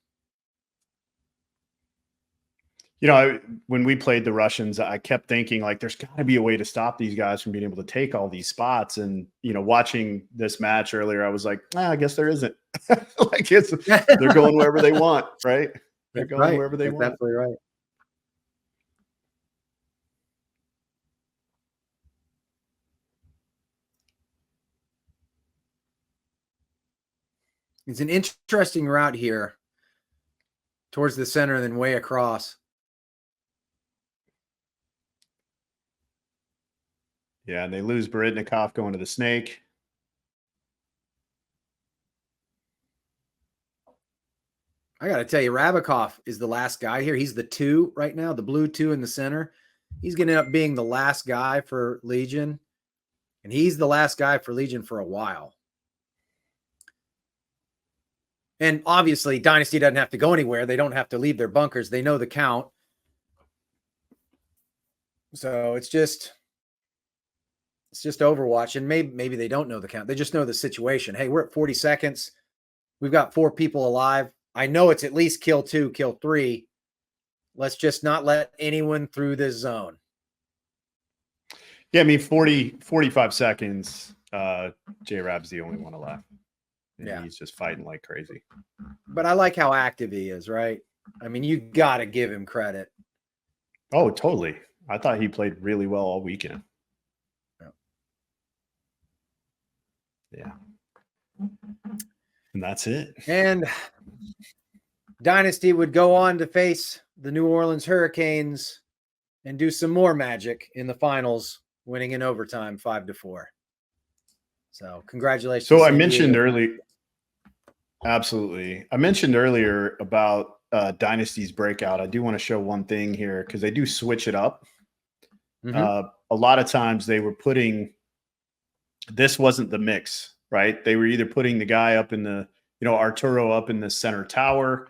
When we played the Russians, I kept thinking, like, there's got to be a way to stop these guys from being able to take all these spots. And, watching this match earlier, I was like, I guess there isn't. Like, they're going wherever they want, right? They're going wherever they want. Absolutely right. It's an interesting route here towards the center and then way across. Yeah, and they lose Barytnikov going to the snake. I got to tell you, Rabikov is the last guy here. He's the 2 right now, the blue 2 in the center. He's going to end up being the last guy for Legion. And he's the last guy for Legion for a while. And obviously, Dynasty doesn't have to go anywhere. They don't have to leave their bunkers. They know the count. So it's just Overwatch. And maybe they don't know the count. They just know the situation. Hey, we're at 40 seconds. We've got 4 people alive. I know it's at least kill 2, kill 3. Let's just not let anyone through this zone. Yeah, I mean, 45 seconds. J-Rab's the only one alive. And yeah, he's just fighting like crazy. But I like how active he is, right? I mean, you got to give him credit. Oh, totally. I thought he played really well all weekend. Yeah. And that's it. And Dynasty would go on to face the New Orleans Hurricanes and do some more magic in the finals, winning in overtime 5-4. So congratulations. So I mentioned earlier, absolutely. I mentioned earlier about Dynasty's breakout. I do want to show one thing here because they do switch it up. Mm-hmm. A lot of times they were putting, this wasn't the mix, right? They were either putting the guy up in the, Arturo up in the center tower,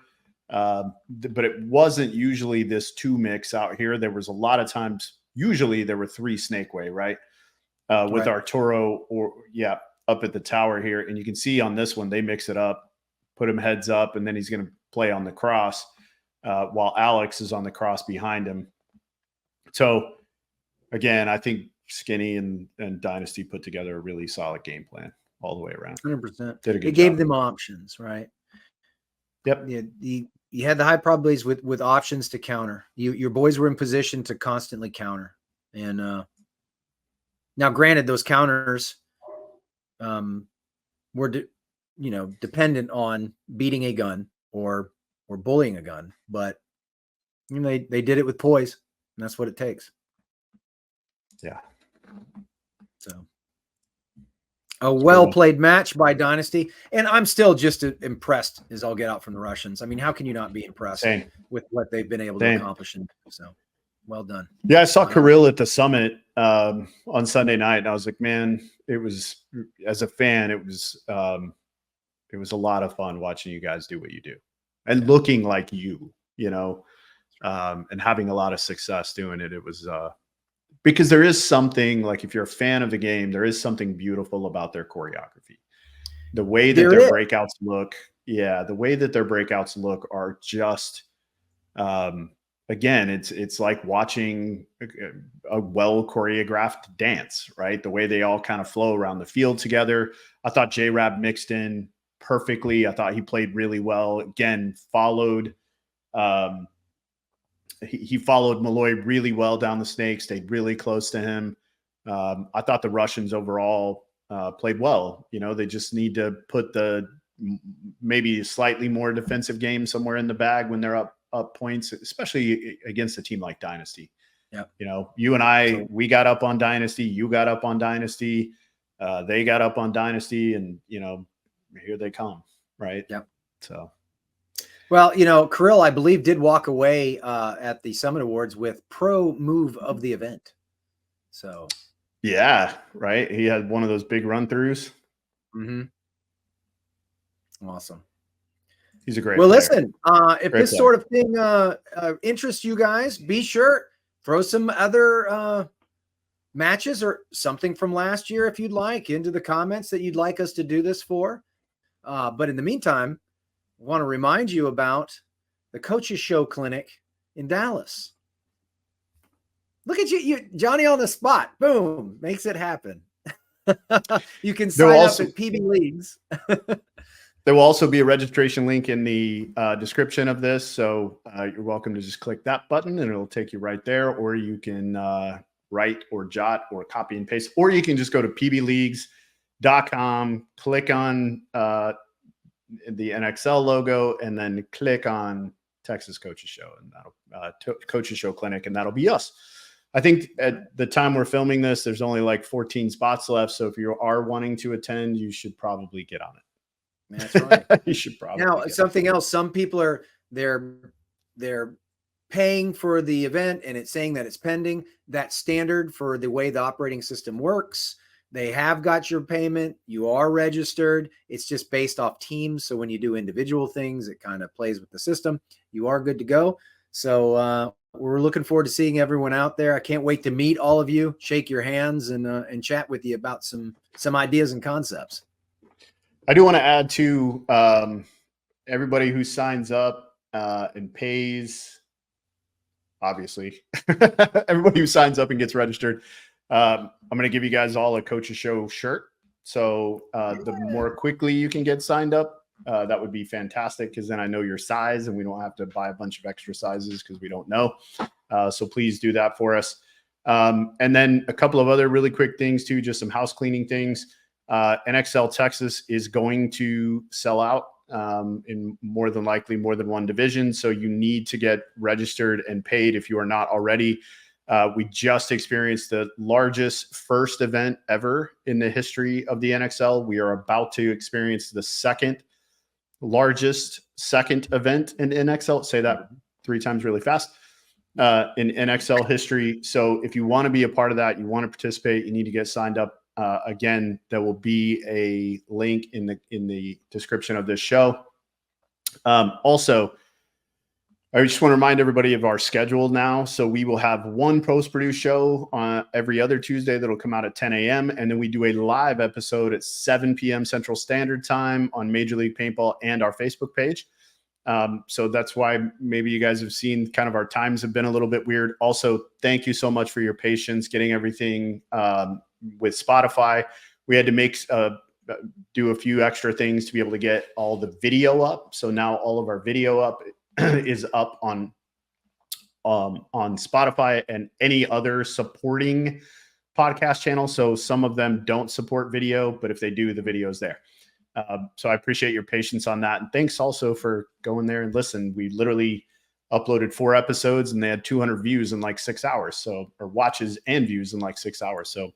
but it wasn't usually this 2 mix out here. There was a lot of times, usually there were 3 Snakeway, right? With Arturo up at the tower here. And you can see on this one, they mix it up, put him heads up, and then he's going to play on the cross while Alex is on the cross behind him. So again, I think Skinny and Dynasty put together a really solid game plan all the way around. 100%. Did a good It gave job. them options, right? Yep. You had the high probabilities with options to counter. Your boys were in position to constantly counter. And now, granted, those counters were dependent on beating a gun or bullying a gun, but they did it with poise, and that's what it takes. Yeah. So a well-played match by Dynasty, and I'm still just impressed as I'll get out from the Russians. I mean, how can you not be impressed with what they've been able to accomplish? So well done. Yeah, I saw Kirill at the summit on Sunday night, and I was like, man, it was, as a fan, it was a lot of fun watching you guys do what you do and looking like and having a lot of success doing it. It was because there is something, like, if you're a fan of the game, there is something beautiful about their choreography. The way that their breakouts look, the way that their breakouts look are just again, it's like watching a well choreographed dance, right? The way they all kind of flow around the field together. I thought J-Rab mixed in perfectly. I thought he played really well. Again, followed he followed Malloy really well down the snake, stayed really close to him. I thought the Russians overall played well. You know, they just need to put the maybe slightly more defensive game somewhere in the bag when they're up points, especially against a team like Dynasty. Yep. You know, you and I, we got up on Dynasty, you got up on Dynasty, they got up on Dynasty, and, you know, here they come, right? Yep. So, well, you know, Kirill, I believe, did walk away at the Summit Awards with pro move of the event. So, yeah, right. He had one of those big run throughs. Awesome. He's a great player. Listen, if great this player. Sort of thing interests you guys, be sure throw some other matches or something from last year, if you'd like, into the comments that you'd like us to do this for. But in the meantime, I want to remind you about the Coaches Show Clinic in Dallas. Look at you, Johnny, on the spot. Boom, makes it happen. You can sign up at PB Leagues. There will also be a registration link in the description of this. So you're welcome to just click that button and it'll take you right there. Or you can write or jot or copy and paste. Or you can just go to pbleagues.com, click on the NXL logo, and then click on Texas Coaches Show. And that'll Coaches Show Clinic, and that'll be us. I think at the time we're filming this, there's only like 14 spots left. So if you are wanting to attend, you should probably get on it. That's right. You should probably. Now, something else. Some people are they're paying for the event, and it's saying that it's pending. That's standard for the way the operating system works. They have got your payment. You are registered. It's just based off teams. So when you do individual things, it kind of plays with the system. You are good to go. So we're looking forward to seeing everyone out there. I can't wait to meet all of you, shake your hands, and chat with you about some ideas and concepts. I do want to add to everybody who signs up and pays, obviously, everybody who signs up and gets registered. I'm going to give you guys all a Coaches Show shirt. So the more quickly you can get signed up, that would be fantastic, because then I know your size and we don't have to buy a bunch of extra sizes because we don't know. So please do that for us. And then a couple of other really quick things too, just some house cleaning things. NXL Texas is going to sell out in more than likely more than one division. So you need to get registered and paid if you are not already. We just experienced the largest first event ever in the history of the NXL. We are about to experience the second largest second event in NXL. Say that 3 times really fast. In NXL history. So if you want to be a part of that, you want to participate, you need to get signed up. Again, there will be a link in the description of this show. Also, I just want to remind everybody of our schedule now. So we will have one post-produced show on every other Tuesday that'll come out at 10 a.m. And then we do a live episode at 7 p.m. Central Standard Time on Major League Paintball and our Facebook page. So that's why maybe you guys have seen kind of our times have been a little bit weird. Also, thank you so much for your patience getting everything with Spotify. We had to do a few extra things to be able to get all the video up. So now all of our video up is up on Spotify and any other supporting podcast channel. So some of them don't support video, but if they do, the video is there. So I appreciate your patience on that. And thanks also for going there and listen. We literally uploaded 4 episodes and they had 200 views in like 6 hours. So, or watches and views in like 6 hours. So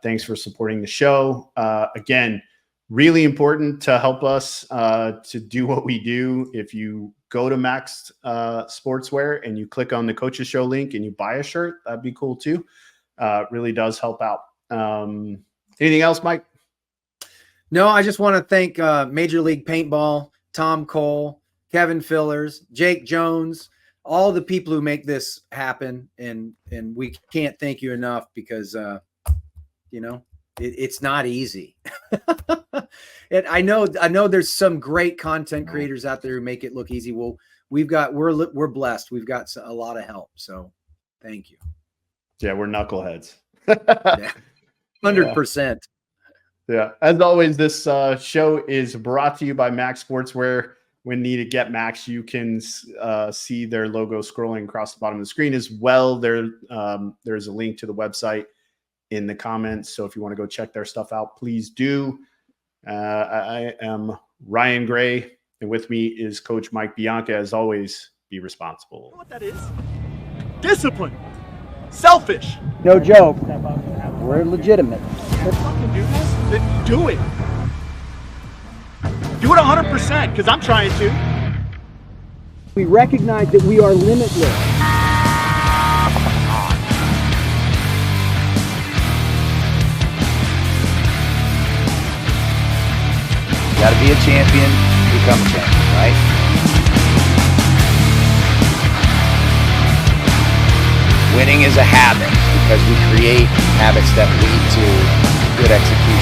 thanks for supporting the show. Again, really important to help us to do what we do. If you go to Max Sportswear and you click on the Coaches Show link and you buy a shirt, that'd be cool too. Really does help out. Anything else, Mike? No, I just want to thank Major League Paintball, Tom Cole, Kevin Fillers, Jake Jones, all the people who make this happen. And we can't thank you enough because, you know, it's not easy. And I know there's some great content creators out there who make it look easy. we're blessed. We've got a lot of help. So thank you. Yeah, we're knuckleheads. Yeah. 100%. Yeah. As always, this show is brought to you by Max Sportswear. When needed, get Max. You can see their logo scrolling across the bottom of the screen as well. There's a link to the website in the comments. So if you want to go check their stuff out, please do. I am Ryan Gray, and with me is Coach Mike Bianca. As always, be responsible. You know what that is? Discipline. Selfish. No joke. We're legitimate. Fucking do this, then do it. Do it 100%, because I'm trying to. We recognize that we are limitless. You got to be a champion to become a champion, right? Winning is a habit because we create habits that lead to good execution.